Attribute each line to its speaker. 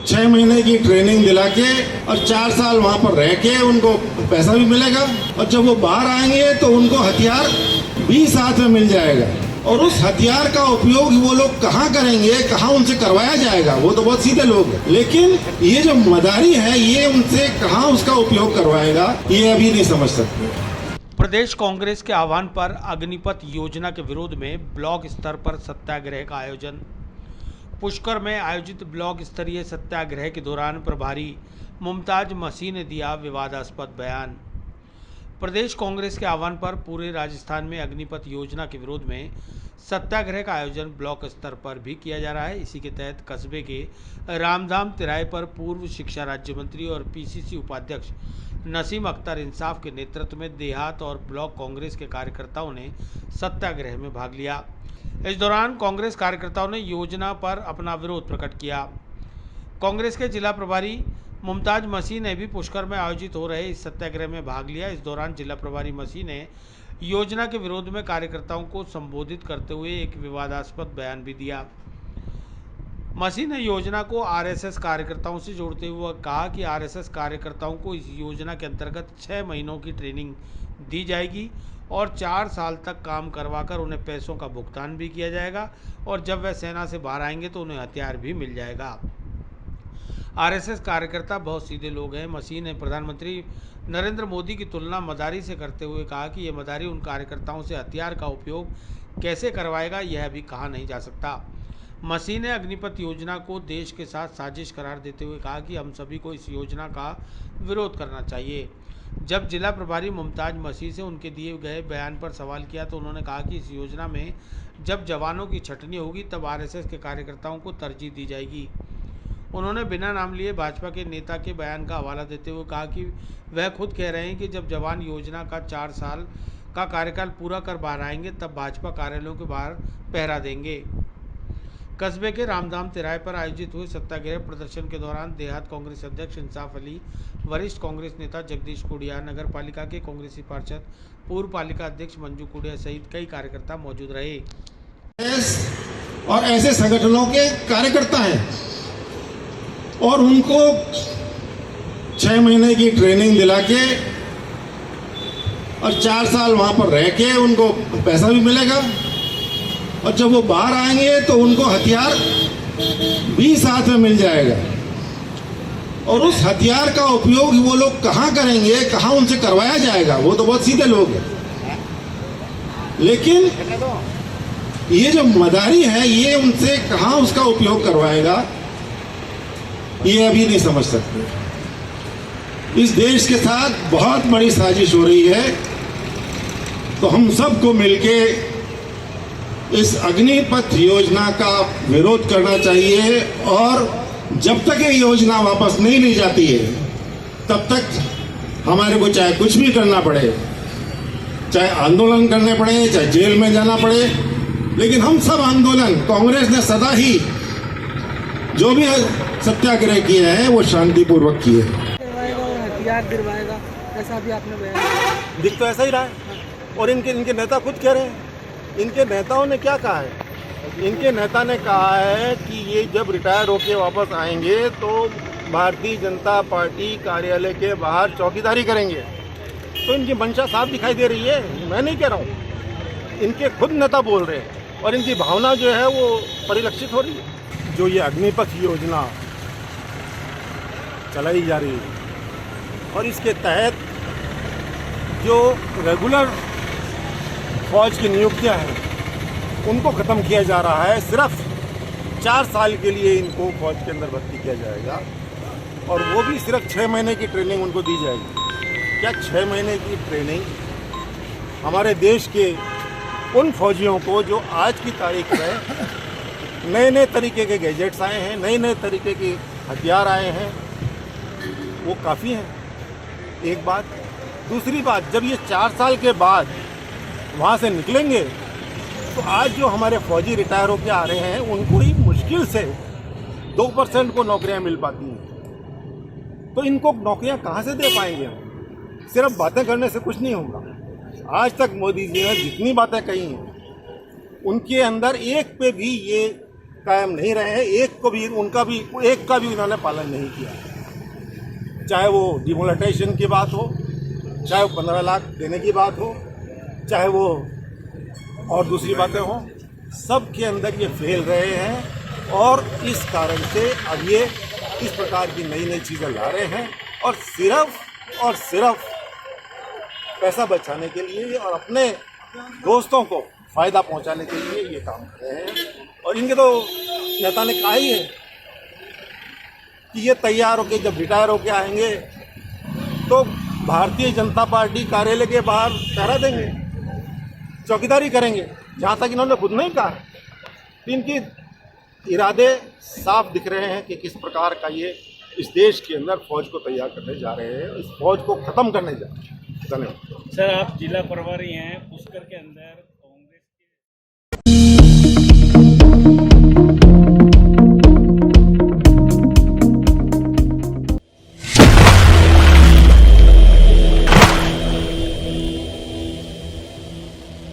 Speaker 1: 6 महीने की ट्रेनिंग दिला के और 4 साल वहाँ पर रह के उनको पैसा भी मिलेगा और जब वो बाहर आएंगे तो उनको हथियार भी साथ में मिल जाएगा। और उस हथियार का उपयोग वो लोग कहाँ करेंगे, कहाँ उनसे करवाया जाएगा, वो तो बहुत सीधे लोग हैं। लेकिन ये जो मदारी है ये उनसे कहाँ उसका उपयोग करवाएगा ये अभी नहीं समझ सकते।
Speaker 2: प्रदेश कांग्रेस के आह्वान पर अग्निपथ योजना के विरोध में ब्लॉक स्तर पर सत्याग्रह का आयोजन। पुष्कर में आयोजित ब्लॉक स्तरीय सत्याग्रह के दौरान प्रभारी मुमताज मसीह ने दिया विवादास्पद बयान। प्रदेश कांग्रेस के आह्वान पर पूरे राजस्थान में अग्निपथ योजना के विरोध में सत्याग्रह का आयोजन ब्लॉक स्तर पर भी किया जा रहा है। इसी के तहत कस्बे के रामधाम तिराहे पर पूर्व शिक्षा राज्य मंत्री और पीसीसी उपाध्यक्ष नसीम अख्तर इंसाफ के नेतृत्व में देहात और ब्लॉक कांग्रेस के कार्यकर्ताओं ने सत्याग्रह में भाग लिया। इस दौरान कांग्रेस कार्यकर्ताओं ने योजना पर अपना विरोध प्रकट किया। कांग्रेस के जिला प्रभारी मुमताज मसीह ने भी पुष्कर में आयोजित हो रहे इस सत्याग्रह में भाग लिया। इस दौरान जिला प्रभारी मसीह ने योजना के विरोध में कार्यकर्ताओं को संबोधित करते हुए एक विवादास्पद बयान भी दिया। मसीह ने योजना को आरएसएस कार्यकर्ताओं से जोड़ते हुए कहा कि आरएसएस कार्यकर्ताओं को इस योजना के अंतर्गत 6 महीनों की ट्रेनिंग दी जाएगी और 4 साल तक काम करवाकर उन्हें पैसों का भुगतान भी किया जाएगा और जब वह सेना से बाहर आएंगे तो उन्हें हथियार भी मिल जाएगा। आरएसएस कार्यकर्ता बहुत सीधे लोग हैं। मसीह ने प्रधानमंत्री नरेंद्र मोदी की तुलना मदारी से करते हुए कहा कि यह मदारी उन कार्यकर्ताओं से हथियार का उपयोग कैसे करवाएगा यह भी कहा नहीं जा सकता। मसीह ने अग्निपथ योजना को देश के साथ साजिश करार देते हुए कहा कि हम सभी को इस योजना का विरोध करना चाहिए। जब जिला प्रभारी मुमताज मसीह से उनके दिए गए बयान पर सवाल किया तो उन्होंने कहा कि इस योजना में जब जवानों की छटनी होगी तब आरएसएस के कार्यकर्ताओं को तरजीह दी जाएगी। उन्होंने बिना नाम लिए भाजपा के नेता के बयान का हवाला देते हुए कहा कि वह खुद कह रहे हैं कि जब जवान योजना का 4 साल का कार्यकाल पूरा कर बाहर आएंगे तब भाजपा कार्यालयों के बाहर पहरा देंगे। कस्बे के रामधाम तिराहे पर आयोजित हुए सत्याग्रह प्रदर्शन के दौरान देहात कांग्रेस अध्यक्ष इंसाफ अली, वरिष्ठ कांग्रेस नेता जगदीश कुडिया, नगर पालिका के कांग्रेसी पार्षद पूर्व पालिका अध्यक्ष मंजू कुडिया सहित कई कार्यकर्ता मौजूद रहे।
Speaker 1: और ऐसे संगठनों के कार्यकर्ता हैं और उनको 6 महीने की ट्रेनिंग दिला के और 4 साल वहां पर रह के उनको पैसा भी मिलेगा और जब वो बाहर आएंगे तो उनको हथियार भी साथ में मिल जाएगा। और उस हथियार का उपयोग वो लोग कहाँ करेंगे, कहाँ उनसे करवाया जाएगा, वो तो बहुत सीधे लोग हैं। लेकिन ये जो मदारी है ये उनसे कहाँ उसका उपयोग करवाएगा ये अभी नहीं समझ सकते। इस देश के साथ बहुत बड़ी साजिश हो रही है, तो हम सबको मिलके इस अग्निपथ योजना का विरोध करना चाहिए और जब तक ये योजना वापस नहीं ली जाती है तब तक हमारे को चाहे कुछ भी करना पड़े, चाहे आंदोलन करने पड़े, चाहे जेल में जाना पड़े, लेकिन हम सब आंदोलन कांग्रेस ने सदा ही जो भी सत्याग्रह किए हैं वो शांतिपूर्वक किए।
Speaker 3: हथियार गिरवाएगा ऐसा भी आपने बयान
Speaker 4: दिख तो ऐसा ही रहा है और इनके नेता खुद कह रहे हैं। इनके नेताओं ने क्या कहा है? इनके नेता ने कहा है कि ये जब रिटायर होके वापस आएंगे तो भारतीय जनता पार्टी कार्यालय के बाहर चौकीदारी करेंगे। तो इनकी मंशा साफ दिखाई दे रही है, मैं नहीं कह रहा हूँ, इनके खुद नेता बोल रहे हैं और इनकी भावना जो है वो परिलक्षित हो रही है। जो ये अग्निपथ योजना चलाई जा रही है और इसके तहत जो रेगुलर फौज की नियुक्तियां हैं उनको ख़त्म किया जा रहा है। सिर्फ 4 साल के लिए इनको फौज के अंदर भर्ती किया जाएगा और वो भी सिर्फ 6 महीने की ट्रेनिंग उनको दी जाएगी। क्या 6 महीने की ट्रेनिंग हमारे देश के उन फौजियों को जो आज की तारीख में नए नए तरीके के गैजेट्स आए हैं, नए नए तरीके के हथियार आए हैं, वो काफ़ी हैं? एक बात। दूसरी बात, जब ये 4 साल के बाद वहाँ से निकलेंगे तो आज जो हमारे फौजी रिटायर होकर आ रहे हैं उनको ही मुश्किल से 2% को नौकरियाँ मिल पाती हैं। तो इनको नौकरियाँ कहाँ से दे पाएंगे हम? सिर्फ बातें करने से कुछ नहीं होगा। आज तक मोदी जी ने जितनी बातें कही हैं उनके अंदर एक पे भी ये कायम नहीं रहे हैं, एक का भी उन्होंने पालन नहीं किया। चाहे वो डिमोनेटाइजेशन की बात हो, चाहे वो 15 लाख देने की बात हो, चाहे वो और दूसरी बातें हों, सब के अंदर ये फेल रहे हैं और इस कारण से अब ये इस प्रकार की नई नई चीज़ें ला रहे हैं और सिर्फ पैसा बचाने के लिए और अपने दोस्तों को फ़ायदा पहुंचाने के लिए ये काम कर रहे हैं। और इनके तो नेता ने कहा ही है कि ये तैयार होके जब रिटायर होके आएंगे तो भारतीय जनता पार्टी कार्यालय के बाहर पहरा देंगे, चौकीदारी करेंगे, जहाँ तक इन्होंने खुद नहीं कहा। इनके इरादे साफ दिख रहे हैं कि किस प्रकार का ये इस देश के अंदर फौज को तैयार करने जा रहे हैं, इस फौज को ख़त्म करने जा रहे हैं। धन्यवाद।
Speaker 5: सर, आप जिला प्रभारी हैं, पुष्कर के अंदर